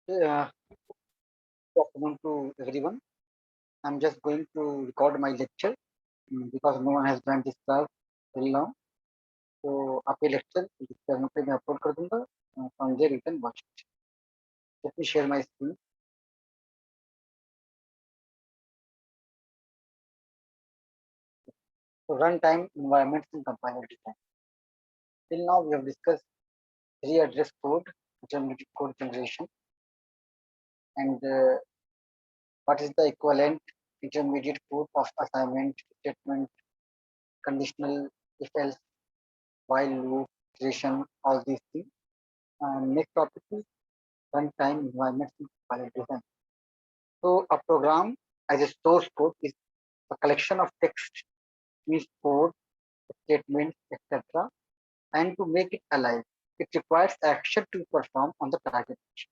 Good afternoon to everyone. I'm just going to record my lecture because no one has joined this class till now. तो आप ये lecture इस channel पे मैं upload कर दूंगा from there you can watch it. Let me share my screen. So runtime environments and compiler design. Till now we have discussed three address code, intermediate code generation, and what is the equivalent intermediate code of assignment, statement, conditional, if else, while loop, iteration, all these things. Next topic is runtime environment and compiler design. So a program as a source code is a collection of text, means code, statements, etc. And to make it alive, it requires action to perform on the target action.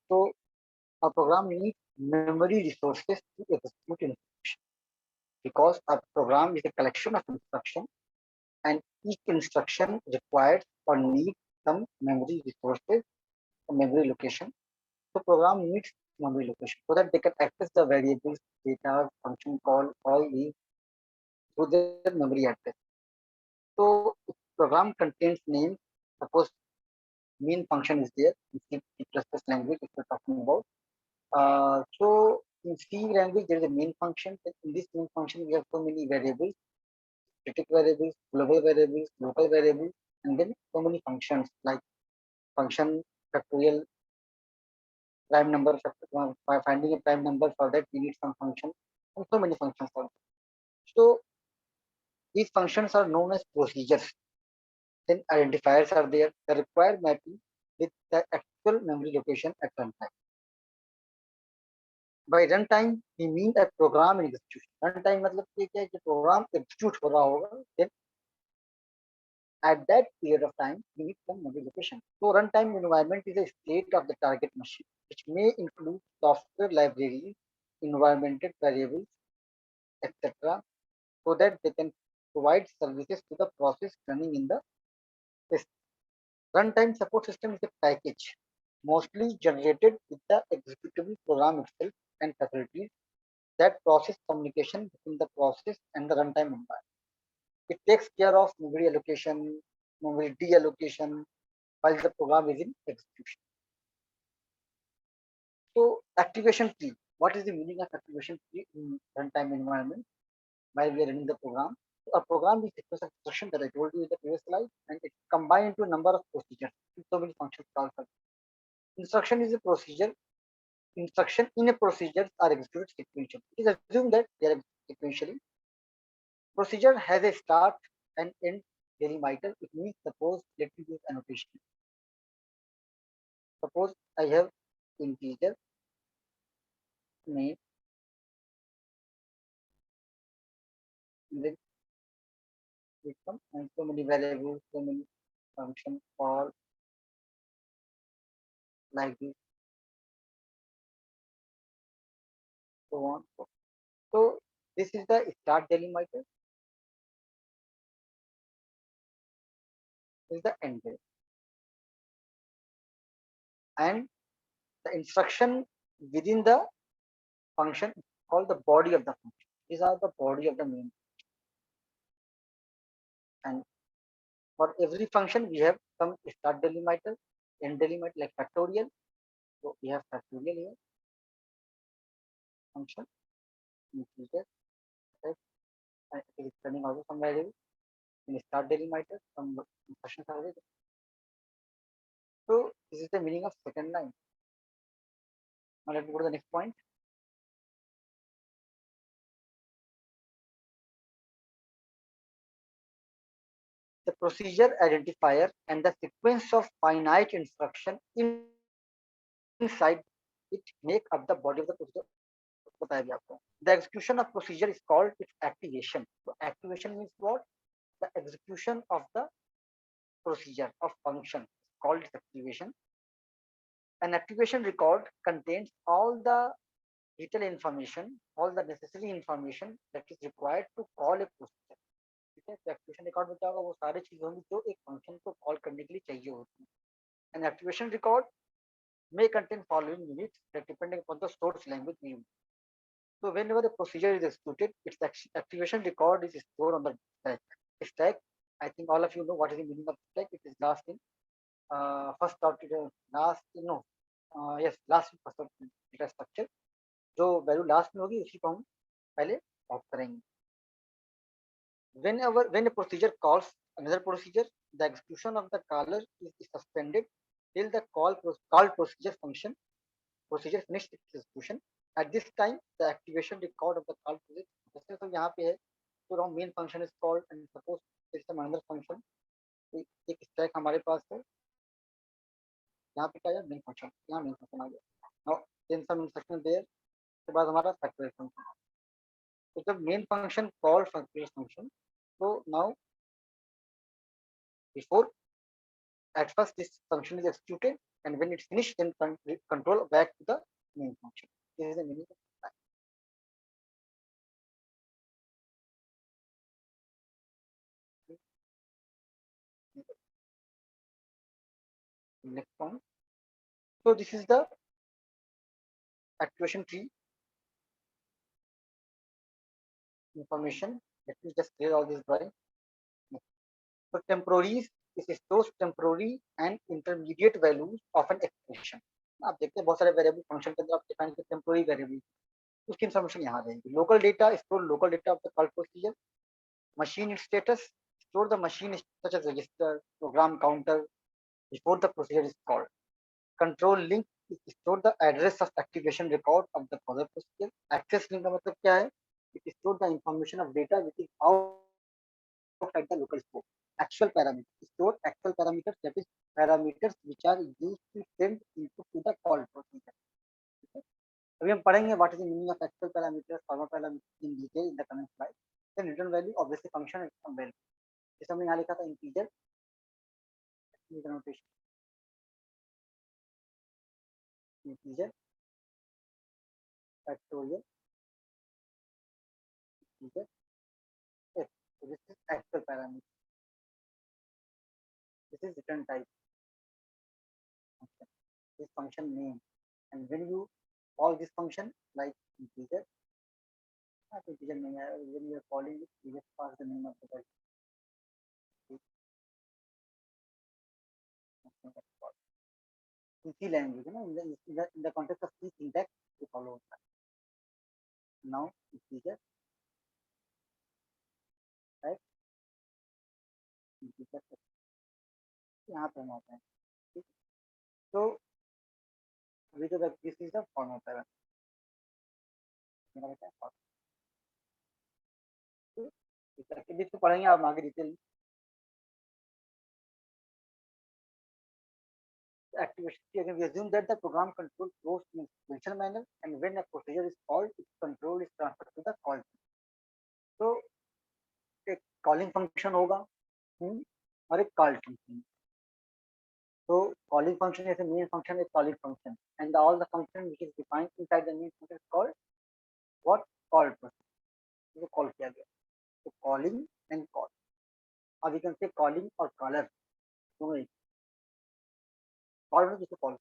So a program needs memory resources to execute instruction because a program is a collection of instructions and each instruction requires or needs some memory resources, a memory location. So program needs memory location so that they can access the variables, data, function call, all these through their memory address. So if program contains names, suppose main function is there in C++ language if we're talking about. So in C language there is a main function. In this main function we have so many variables, static variables, global variables, local variables, and then so many functions like function factorial, prime number, finding a prime number. For that we need some function, and so many functions also. So these functions are known as procedures. Then identifiers are there. The required mapping with the actual memory location at runtime. By runtime, we mean a program in execution. Runtime मतलब ये क्या है कि program execute हो रहा होगा. Then at that period of time, we need some memory location. So runtime environment is a state of the target machine, which may include software libraries, environmental variables, etc., so that they can provide services to the process running in the system. Runtime support system is a package mostly generated with the executable program itself and facilities that process communication between the process and the runtime environment. It takes care of memory allocation, memory deallocation while the program is in execution. So activation key. What is the meaning of activation key in runtime environment while we are running the program? A program is a instruction that I told you in the previous slide, and it's combined into a number of procedures. So many functions also. Instruction is a procedure. Instruction in a procedure are executed sequentially. It is assumed that they are sequentially. Procedure has a start and end delimiter. It means suppose let me use annotation. Suppose I have integer name, then system and so many variables, so many functions call like this, so on. So this is the start delimiter. This is the end delimiter. And the instruction within the function is called the body of the function. These are the body of the main. And for every function, we have some start delimiter, end delimiter like factorial. So we have factorial here, function, integer, right? And it is running also some variable. In start delimiter, some instructions are there. So this is the meaning of second line. Now let me go to the next point. The procedure identifier and the sequence of finite instruction inside it make up the body of the procedure. The execution of procedure is called its activation. So activation means what? The execution of the procedure of function is called its activation. An activation record contains all the detailed information, all the necessary information that is required to call a procedure. ठीक है, तो activation record में क्या होगा, वो सारी चीजें होंगी जो एक फंक्शन को कॉल करने के लिए चाहिए होती है. An activation record may contain following units that depending upon the source language we use. So whenever the procedure is executed, its activation record is stored on the stack. Stack, I think all of you know what is the meaning of stack. It is last in first out to the last no yes last in first out data structure. जो value last में होगी उसी को हम पहले of करेंगे. When a procedure calls another procedure, the execution of the caller is suspended till the called procedure finished its execution. At this time, the activation record of the called procedure. जैसे तो यहाँ पे है तो हम main function is called and suppose there is some another function. एक stack हमारे पास है. यहाँ पे क्या है main function. यहाँ main function आ गया. Now then some instruction there. उसके बाद हमारा factorial function. तो जब main function call factorial function, so now before at first this function is executed and when it's finished then control back to the main function. This is the meaning of that. Next one. So this is the activation tree information. Let me just clear all this drawing. So temporaries is those temporary and intermediate values of an expression. आप देखते हैं बहुत सारे variable function के अंदर आप define करते हैं टेम्पोररी वेरिएबल, उसकी इन्फॉर्मेशन यहाँ रहेगी. Local data store local data of the call procedure. Machine status store the machine such as register, program counter before the procedure is called. Control link store the address of activation record of the caller procedure. Access link का मतलब क्या है? It store the information of data which is outside the local scope. Actual parameters store actual parameters, that is parameters which are used to send input to the call procedure. Okay? अभी हम पढ़ेंगे what is the meaning of actual parameters, formal parameters in detail in the coming slide. Then return value obviously function and some value. जैसे हमने यहाँ लिखा था integer notation. Integer factorial integer f. So this is actual parameter. This is return type function. This function name, and when you call this function like integer, not integer name. When you are calling it, you just pass the name of the value. In C language, you know, in the context of C syntax, we follow that. Now integer, right? Integer. यहाँ पे हम आते हैं. ठीक. So with the this is the formal parameter. मेरा बेटा है. इस तो पढ़ेंगे आप आगे detail. Activation. Again, we assume that the program control flows in a sequential manner, and when a procedure is called, its control is transferred to the call. So एक calling function होगा और एक call function. So calling function is a main function, is calling function, and all the function which is defined inside the main function is called what? Call function. So call किया गया. So calling and call. Or we can say calling or caller. दोनों. Call means just a call.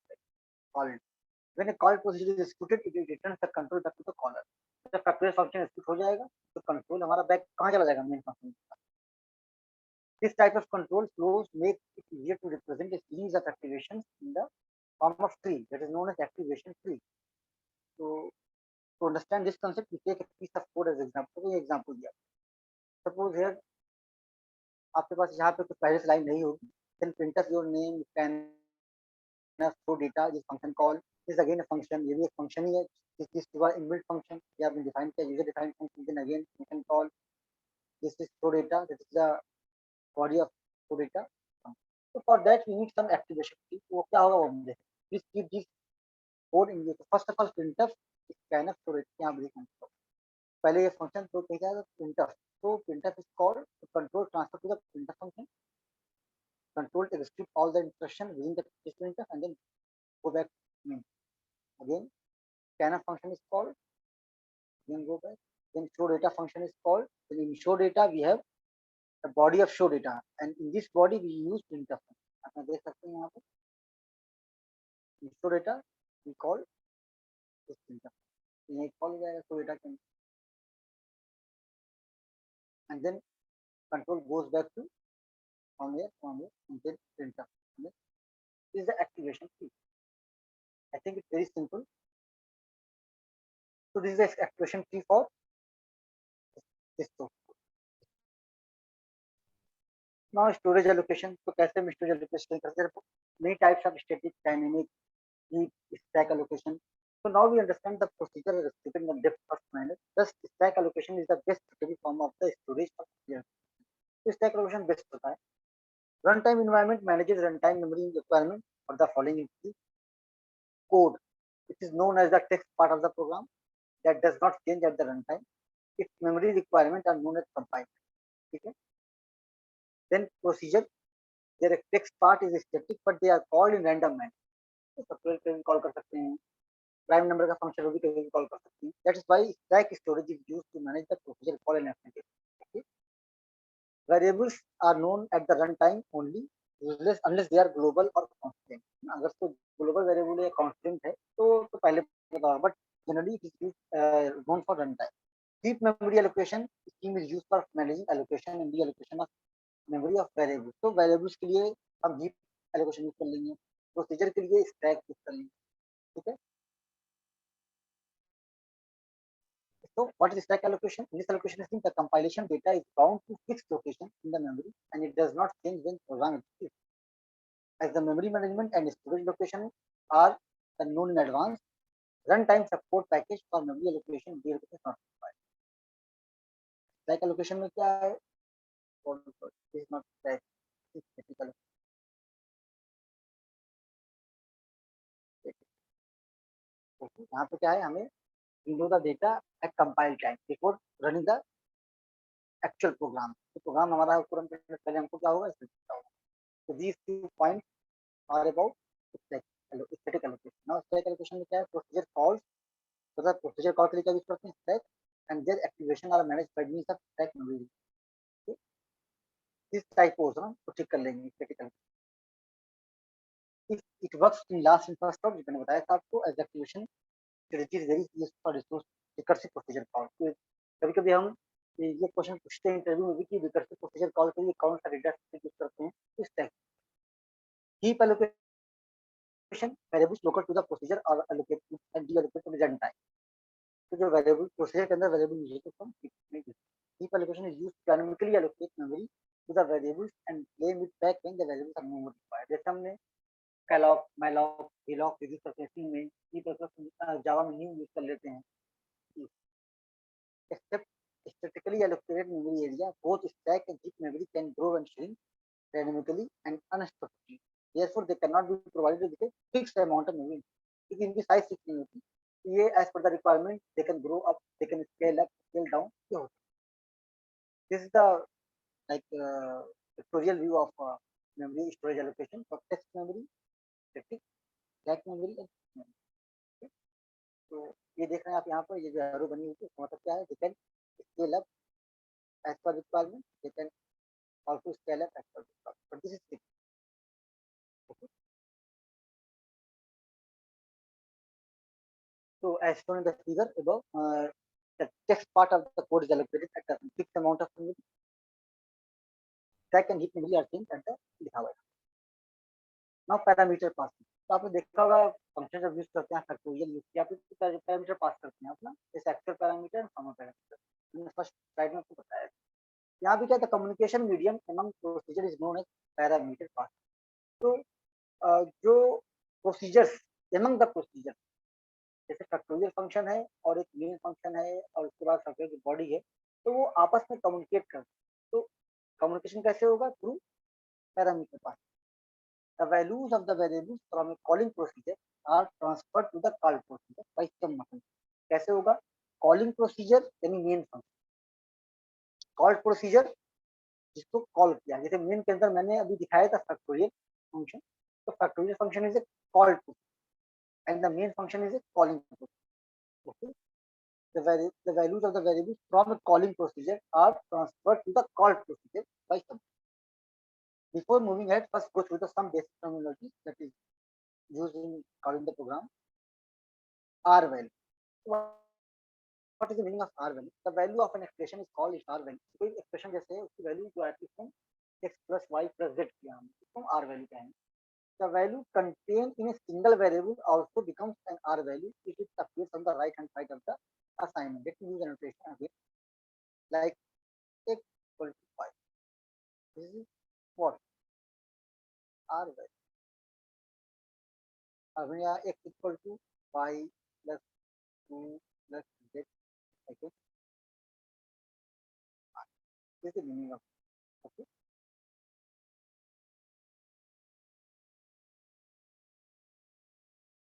Call. When a call procedure is executed, it returns the control back to the caller. जब factorial function execute हो जाएगा, तो control हमारा back कहाँ चला जाएगा? Main function. This type of control flows make it easier to represent a series of activations in the form of tree that is known as activation tree. So to understand this concept, we take a piece of code as example. तो ये example दिया. Suppose here आपके पास यहाँ पे कुछ पहले से line नहीं होगी. Then printf your name, store data, this function call. This is again a function. ये भी एक function ही है. This is inbuilt function. ये आपने define किया user defined function. Then again function call. This is store data. This is the body of store data. So for that we need some activation. वो क्या होगा वो हम देखें. Please keep this code in use. First of all printf scanf store data. यहाँ पे देखें. पहले ये function तो क्या है printf. So printf is called to control transfer to the printf function. Control execute all the instruction within the printf and then go back main. Again scanf function is called, then go back, then show data function is called. Then in show data we have the body of show data, and in this body we use printf. आप देख सकते हैं यहाँ पे store data we call this printf. ये call हो जाएगा store data के, and then control goes back to from here and then printf. This is the activation key. I think it's very simple. So this is the activation key for this store. Now storage allocation. तो कैसे हम storage allocation करते हैं? Many types of static, dynamic, heap, stack allocation. So now we understand the procedure in the depth first manner. Thus stack allocation is the best suitable form of the storage of here. So stack allocation best होता है. Runtime environment manages runtime memory requirement for the following code. It is known as the text part of the program that does not change at the runtime. Its memory requirements are known as compile. Okay? Then procedure, their text part is static, but they are called in random manner. तो सबको कभी call कर सकते हैं, prime number का function वो भी कभी कॉल कर सकते हैं. That is why stack storage is used to manage the procedure call and application. Okay? Variables are known at the runtime only, useless unless they are global or constant. अगर तो global variable या constant है तो पहले बताओ, but generally it is used known for runtime. Heap memory allocation scheme is used for managing allocation and deallocation of memory of variables. तो variables के लिए हम heap allocation यूज कर लेंगे, प्रोसीजर के लिए स्टैक यूज कर लेंगे. ठीक है. So what is stack allocation? In this allocation scheme, the compilation data is bound to fixed location in the memory and it does not change when program executes. As the memory management and storage location are known in advance, runtime support package for memory allocation deallocation is not required. Stack allocation में क्या है? This is not stack. This is typical. यहाँ पे क्या है, हमें we know the data at compile time before running the actual program. तो programme हमारा रन करने से पहले हमको क्या होगा, इसमें क्या होगा. So these 2 points are about static allocation. Now stack allocation में क्या है, procedure calls. So the procedure call तरीका यूज करते हैं stack and their activation are managed by means of stack memory. Okay? This type हो ना तो ठीक कर लेंगे static allocation. If it works in last in first out, मैंने बताया था आपको, as activation strategy is very useful for resource recursive procedure call. तो कभी-कभी हम ये क्वेश्चन पूछते हैं इंटरव्यू में भी कि रिकर्सिव प्रोसीजर कॉल के लिए कौन सा डेटा स्ट्रक्चर यूज करते हैं. इस type heap allocation variables local to the procedure और allocate and deallocate to result time. तो जो वेरिएबल प्रोसीजर के अंदर वेरिएबल यूज होते हैं हीप में. Heap allocation is used to dynamically allocate memory to the variables and play with back when the variables are no more required. जैसे हमने Kellogg, मैलॉग, vlog use करते हैं सी में, सी प्लस जावा में new use कर लेते हैं. Except statically allocated memory area, both stack and heap memory can grow and shrink dynamically and unstructured. Therefore, they cannot be provided with a fixed amount of memory. क्योंकि इनकी size fix नहीं होती, ये as per the requirement they can grow up, they can scale up, scale down. ये होता है. This is the like pictorial view of memory storage allocation for text memory, static, stack memory and memory. Okay? तो ये देख रहे हैं आप यहाँ पर, ये जो एरो बनी हुई है इसका मतलब क्या है, they can scale up as per requirement, they can also scale up as per requirement, but this is fixed. Okay. So as shown in the figure above, the text part of the code is allocated at a fixed amount of memory. Stack and heap memory are changed at the लिखा हुआ है. Now parameter passing. तो आपने देखा होगा function जब use करते हैं फैक्टोरियल यूज किया, आप पैरामीटर पास करते हैं अपना, जैसे एक्चुअल पैरामीटर, कॉमन पैरामीटर. मैंने फर्स्ट स्लाइड में आपको बताया. यहाँ भी क्या था, communication medium among procedure is known as parameter pass. तो जो प्रोसीजर्स एमंग द प्रोसीजर, जैसे फैक्टोरियल फंक्शन है और एक मेन फंक्शन है और उसके बाद फैक्टोरियल की बॉडी है, तो वो आपस में कम्युनिकेट करते हैं. तो कम्युनिकेशन कैसे होगा, through parameter pass. The values of the variables from a calling procedure are transferred to the call procedure by some mechanism. कैसे होगा, कॉलिंग प्रोसीजर यानी मेन फंक्शन, कॉल प्रोसीजर जिसको कॉल किया, जैसे मेन के अंदर मैंने अभी दिखाया था फैक्टोरियल फंक्शन. तो factorial function is a call and the main function is a calling procedure. Okay. The values of the variables from a calling procedure are transferred to the call procedure by some. Before moving ahead, first go through the some basic terminology, that is used in calling the program R value. What is the meaning of R value? The value of an expression is called its R value. कोई expression जैसे है उसकी value जो आती है x plus y plus z की हम इसको R value कहेंगे. The value contained in a single variable also becomes an R value if it appears on the right hand side of the assignment. Let me use a notation again, like x equal to 5. This is what R value. अब यहाँ x equal to y plus 2 plus z. Okay, this is the meaning of okay.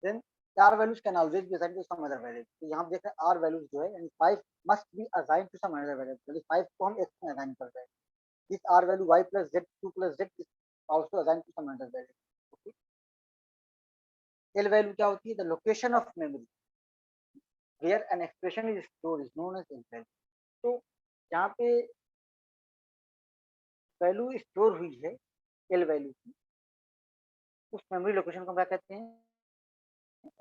Then the R values can always be assigned to some other variable. तो यहाँ पे देख रहे हैं R values जो है यानी 5 must be assigned to some other variable. यानी 5 को हम x में assign कर रहे हैं. This R value y plus z 2 plus z is also assigned to some other variable. Okay. L value क्या होती है? The location of memory where an expression is stored is known as L value. तो यहाँ पे value store हुई है L value की, उस मेमोरी लोकेशन को क्या कहते हैं?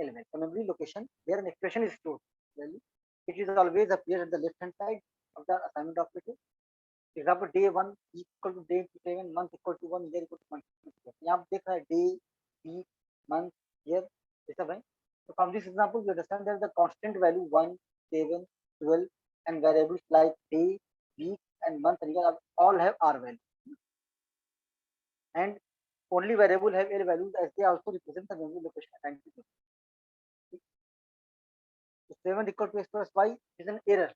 L value. The memory location where an expression is stored value. It is always appears at the left hand side of the assignment operator. Example day 1 equal to day 7, month equal to 1, year equal to month. यहाँ आप देख रहे हैं day, week, month, year ये सब है. So from this example you understand that the constant value 1, 7, 12 and variables like day, week and month and year all have R value. And only variable have L values as they also represent the memory location assigned to them. 7 equal to x plus y is an error.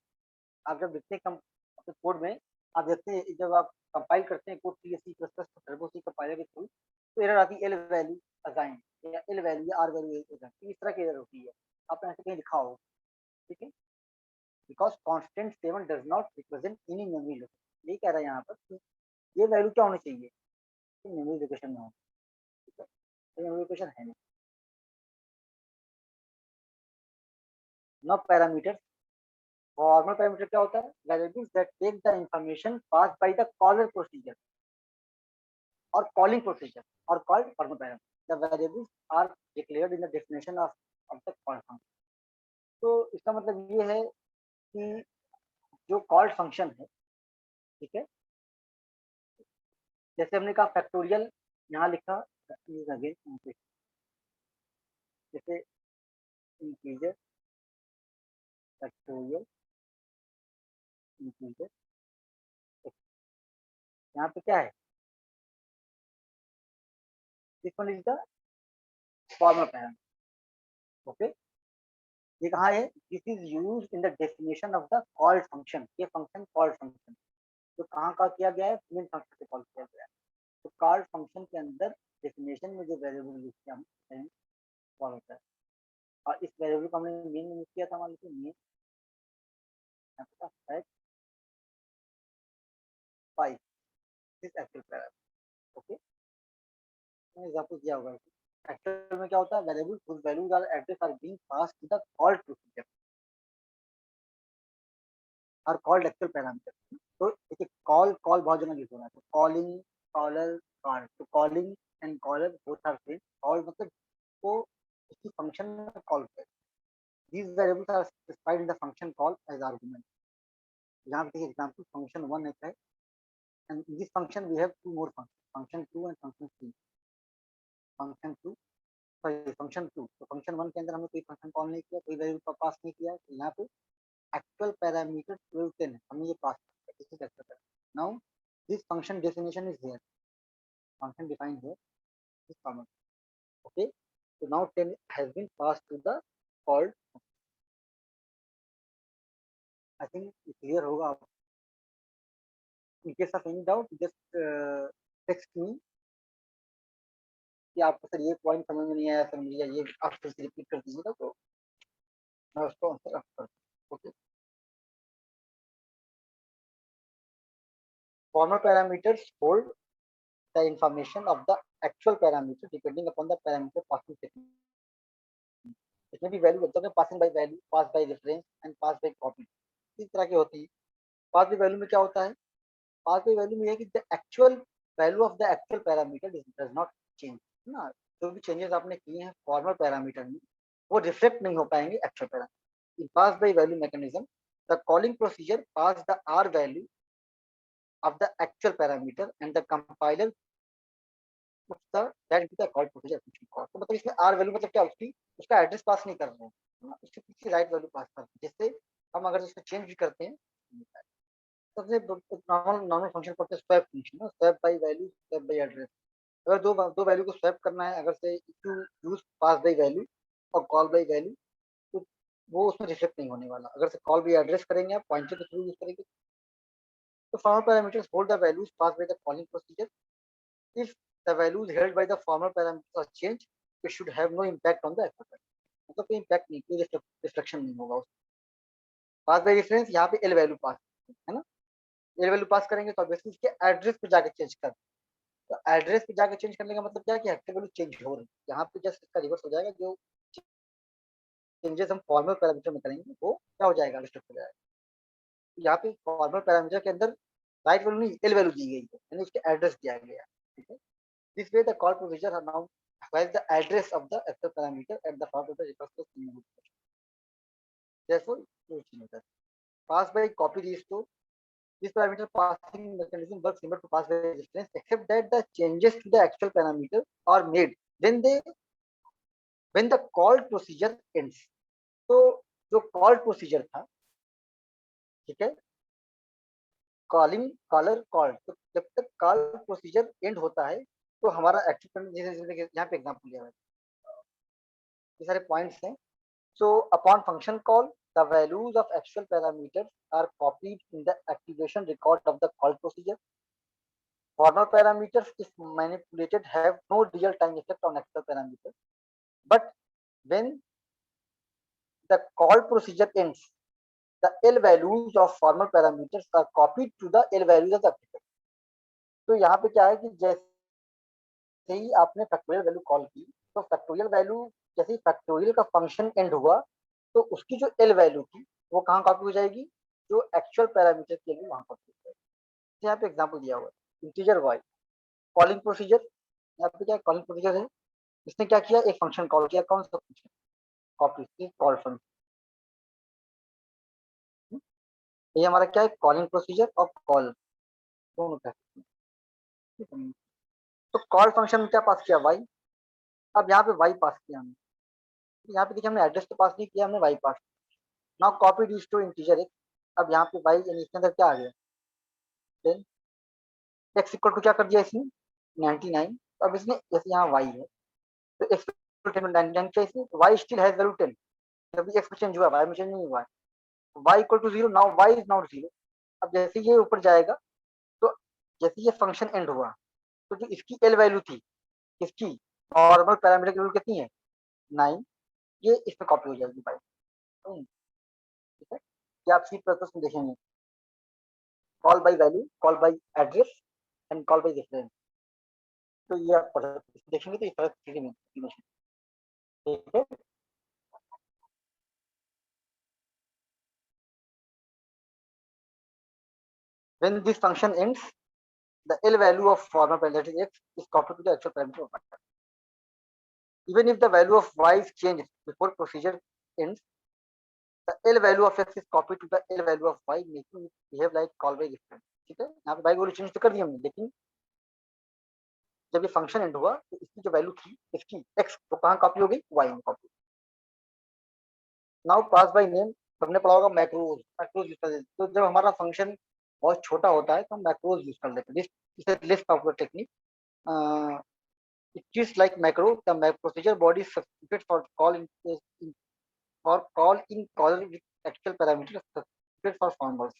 आप जब लिखते हैं अपने code में आप देखते हैं जब आप कंपाइल करते हैं code C plus plus turbo C compiler के थ्रू तो एरर आती है एल वैल्यू असाइन या एल वैल्यू या आर वैल्यू इस तरह की एरर होती है. आपने ऐसे कहीं लिखा हो, ठीक है, because constant 7 does not represent any memory location. ये कह रहा है यहाँ पर कि ये वैल्यू क्या होनी चाहिए कि मेमोरी लोकेशन में हो, ठीक है, तो मेमोरी लोकेशन है नहीं. No parameter. फॉर्मल पैरामीटर क्या होता है? Variables that take the information pass by the caller procedure और कॉलिंग प्रोसीजर और called formal parameter. The variables are declared in the definition of the call function. तो इसका मतलब ये है कि जो कॉल्ड फंक्शन है, ठीक है, जैसे हमने कहा फैक्टोरियल यहाँ लिखा अगेन, जैसे इंटीजर फैक्टोरियल इंटीजर, यहाँ पे क्या है? This one is the formal parameter. Okay, ये कहाँ है? This is use in the definition of the called function. ये फंक्शन कॉल्ड फंक्शन तो कहाँ का किया गया है? मेन फंक्शन से कॉल किया गया है. तो कॉल्ड फंक्शन के अंदर डेफिनेशन में जो वेरिएबल यूज किया हम कॉल होता है. और इस वेरिएबल को हमने मेन में यूज किया था. मान लीजिए main five this actual parameter. Okay, मैंने एग्जांपल दिया होगा. एक्चुअल में क्या होता है? Variable whose values are address are being passed to the called procedure और कॉल्ड एक्चुअल पैरामीटर. तो देखिए कॉल बहुत जगह यूज हो रहा है. तो कॉलिंग, कॉलर, कॉल. तो calling and caller both are same. Call मतलब को किसी फंक्शन में कॉल कर. These variables are specified in the function call as argument. यहाँ पे एग्जांपल फंक्शन 1 है and in this function we have two more functions, function 2 and function 3. function 2 sorry function 2. तो function 1 के अंदर हमने कोई फंक्शन कॉल नहीं किया, कोई वेरिएबल पास नहीं किया. तो यहाँ पे actual parameter 12 10 है, हमने ये पास किया. This is actual parameter. Now this function definition is here, function defined here is common. Okay, so now 10 has been passed to the called. I think clear होगा. in case of any doubt just text me कि आपको sir ये point समझ में नहीं आया sir, मुझे ये आप फिर से रिपीट कर दीजिएगा तो मैं उसको आंसर कर. Okay, formal parameters hold the information of the actual parameter depending upon the parameter passing technique. It may be value मतलब passing by value, pass by reference and pass by copy. इस तरह की होती है. pass by value में क्या होता है? pass by value में है कि the actual value of the actual parameter does not change ना. जो भी चेंजेस आपने किए हैं फॉर्मल पैरामीटर में वो रिफ्लेक्ट नहीं हो पाएंगे actual parameter. In pass by value mechanism the calling procedure pass the R value of the actual parameter and the compiler puts the that into the call procedure function call। तो मतलब इसमें r value मतलब क्या उसकी उसका address पास नहीं कर रहे हैं, है ना, उसके पीछे राइट वैल्यू पास करते हैं, जिससे हम अगर इसमें चेंज भी करते हैं सबसे नॉर्मल नॉर्मल फंक्शन पढ़ते हैं swap function, swap by value swap by address. अगर दो वैल्यू को स्वैप करना है, अगर से if you use pass by value और कॉल बाय वैल्यू, तो वो उसमें रिफ्लेक्ट नहीं होने वाला। अगर से कॉल बाय एड्रेस करेंगे आप पॉइंटर के थ्रू यूज करेंगे तो formal parameters hold the values passed by the calling procedure। If the values held by the formal parameters are changed, it should have no impact on the actual parameter। मतलब कोई impact नहीं, कोई reflection नहीं होगा उसमें। पास by reference यहाँ पे L value pass है ना, एल वैल्यू पास करेंगे तो ऑब्वियसली इसके एड्रेस पे जाके चेंज कर, तो एड्रेस पे जाके चेंज करने का मतलब क्या कि एक्चुअल वैल्यू चेंज हो रही है। यहाँ पे जस्ट इसका रिवर्स हो जाएगा, जो चेंजेस हम फॉर्मल पैरामीटर में करेंगे वो क्या हो जाएगा, रिस्ट्रिक्ट हो जाएगा। यहाँ पे फॉर्मल पैरामीटर के अंदर राइट वैल्यू नहीं एल वैल्यू दी गई है, यानी उसके एड्रेस दिया गया है, ठीक है। This way, the call procedure are now has the address of the actual parameter at the top of the recursive string. Therefore, pass by copy restore. This parameter passing mechanism works similar to pass by reference, except that the changes to the actual parameter are made when the call procedure ends। तो जो call procedure था, ठीक है, calling caller call, तो जब तक call procedure and होता है तो हमारा एक्चुअल जैसे यहाँ पे एग्जाम्पल दिया है, ये सारे पॉइंट्स हैं। So upon function call, the values of actual parameters are copied in the activation record of the call procedure। Formal parameters, if manipulated, have no real-time effect on actual parameters, but when the call procedure ends, the L values of formal parameters are copied to the L values of the applicant। तो यहाँ पे क्या है कि जैसे ही आपने factorial value call की, तो फैक्टोरियल वैल्यू जैसे ही फैक्टोरियल का फंक्शन एंड हुआ तो उसकी जो एल वैल्यू थी वो कहाँ कॉपी हो जाएगी, जो एक्चुअल पैरामीटर के लिए वहां कॉपी हो जाएगी। यहाँ पे एग्जांपल दिया हुआ है इंटीजर वाई कॉलिंग प्रोसीजर। यहाँ पे क्या कॉलिंग प्रोसीजर है, इसने क्या किया, एक फंक्शन कॉल किया, कौन सा फंक्शन, कॉपी की कॉल फंक्शन। ये हमारा क्या है, कॉलिंग प्रोसीजर और कॉल दोनों का। तो कॉल फंक्शन में क्या पास किया, वाई। अब यहाँ पे वाई पास किया हमने, यहाँ पे देखिए हमने एड्रेस तो पास नहीं किया, हमने Y pass. Now copy this to integer X. अब यहाँ पे वाई यानी इसके अंदर क्या आ गया, 10। एक्स इक्वल टू क्या कर दिया इसने, 99। अब इसने जैसे यहाँ वाई है तो एक्स 99 क्या इसने, वाई स्टिल हैज वैल्यू 10। जब एक्स चेंज हुआ वाई में चेंज नहीं हुआ है, Y equal to 0, now Y is not 0। अब जैसे ये ऊपर जाएगा तो जैसे ये फंक्शन एंड हुआ तो जो इसकी एल वैल्यू थी, इसकी नॉर्मल पैरामीटर की वैल्यू कितनी है, 9, ये इसमें कॉपी हो जाएगी बाई। ठीक है, ये आप सी प्लस में देखेंगे, call by value, call by address and call by reference. तो ये आप देखेंगे तो ये फर्क ठीक है। When this function ends, the L value of formal parameter x is copied to the actual parameter of y। Even if the value of y is changed before procedure ends, the L value of x is copied to the L value of y, making it behave like call by reference। ठीक है, यहाँ पे y value change तो कर दी हमने, लेकिन जब ये फंक्शन एंड हुआ तो इसकी जो वैल्यू थी इसकी x वो कहाँ कॉपी हो गई, y में copy. Now pass by name, हमने पढ़ा होगा मैक्रोज, मैक्रोज यूज कर देते। तो जब हमारा फंक्शन बहुत छोटा होता है तो हम मैक्रोज यूज कर देते हैं। List popular technique, it is like macro, the procedure body is substituted for call in call with actual parameters substituted for formulas।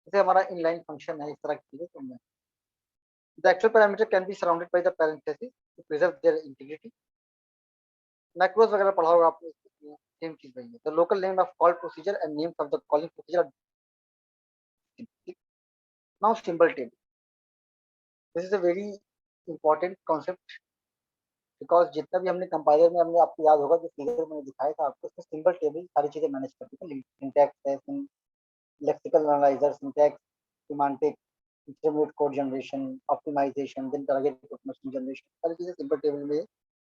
जैसे हमारा inline function है, इस तरह की चीजें समझें। The actual parameter can be surrounded by the parentheses to preserve their integrity। Macros वगैरह पढ़ा होगा आपने, सेम चीज वही है। The local name of call procedure and names of the calling procedure are distinct। Now symbol table, this is a very important concept because जितना भी हमने कंपाइलर में, हमने आपको याद होगा जो फिगर मैंने दिखाया था आपको, उसमें सिंबल टेबल सारी चीजें मैनेज करती है। सिंटैक्स है, lexical analyser, syntax, semantic, intermediate code generation, optimisation, then target automation generation, सारी चीजें सिंपल टेबल में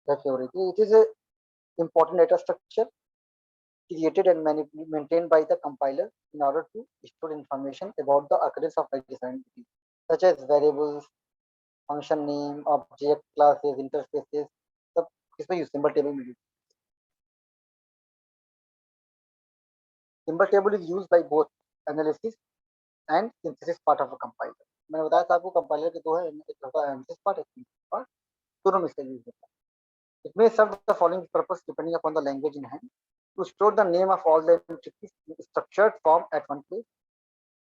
That's your it is a important data structure created and maintained by the compiler in order to store information about the occurrence of well-defined entities, such as variables, function name, object classes, interfaces. सब इसमें use symbol table में use. Symbol table is used by both analysis and synthesis part of a compiler. मैंने बताया था आपको compiler के दो है, एक होता है analysis part, एक synthesis part, दोनों में इसका use होता है. It may serve the following purpose depending upon the language in hand: to store the name of all the entities in structured form at one place,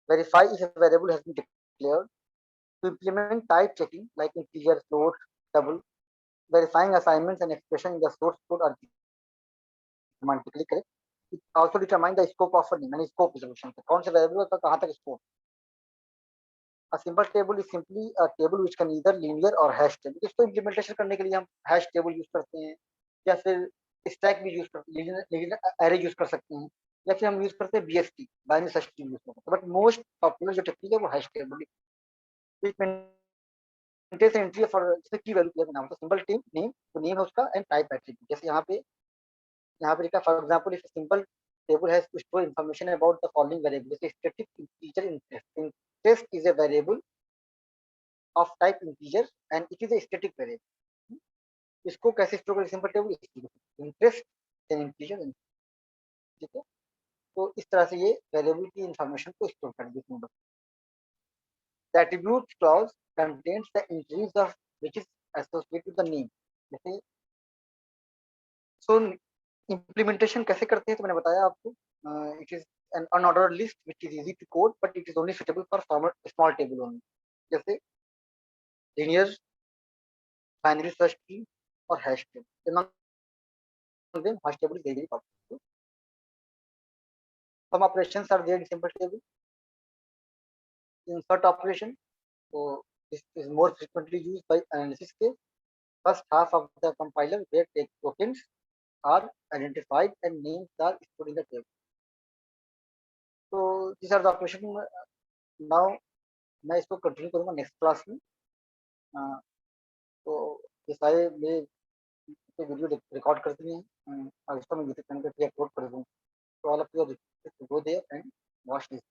verify if a variable has been declared, to implement type checking like integer, float, double, verifying assignments and expression in the source code are semantically correct. It also determine the scope of a name and scope resolution. कौन से variable का कहाँ तक scope. A simple table is simply a table which can either linear or hash table. इसको implementation करने के लिए हम hash table use करते हैं या फिर stack भी use करते हैं, linear array use कर सकते हैं या फिर हम use करते हैं BST, binary search tree use करते हैं. But most popular जो technique है वो hash table है. इंटेंस एंट्री फॉर जैसे की वैल्यू किया नाम तो सिंपल टीम नेम तो नेम है उसका एंड टाइप एट्रीब्यूट. जैसे यहाँ पे लिखा for example if simple table has to store information about the following variable. जैसे static integer interest is a variable of type integer and it is a static variable. इसको कैसे store करें simple table interest and integer. ठीक है, तो इस तरह से ये वेरिएबल की इंफॉर्मेशन को स्टोर कर देते हैं. The attribute clause contains the entries of which is associated with the name. जैसे सो इम्प्लीमेंटेशन कैसे करते हैं तो मैंने बताया आपको. It is an unordered list which is easy to code but it is only suitable for small table only. जैसे linear, binary search tree और hash table. Among them hash table is very popular. Some operations are there in simple table. Insert operation, so this is more frequently used by analysis case. First half of the compiler where take tokens are identified and names are stored in the table. So these are the operation. Now मैं इसको continue करूंगा next class में. तो ये सारे मेरे video record कर दिए हैं और इसको मैं यूट्यूब चैनल पे अपलोड कर दूंगा. तो all of you go there and watch this.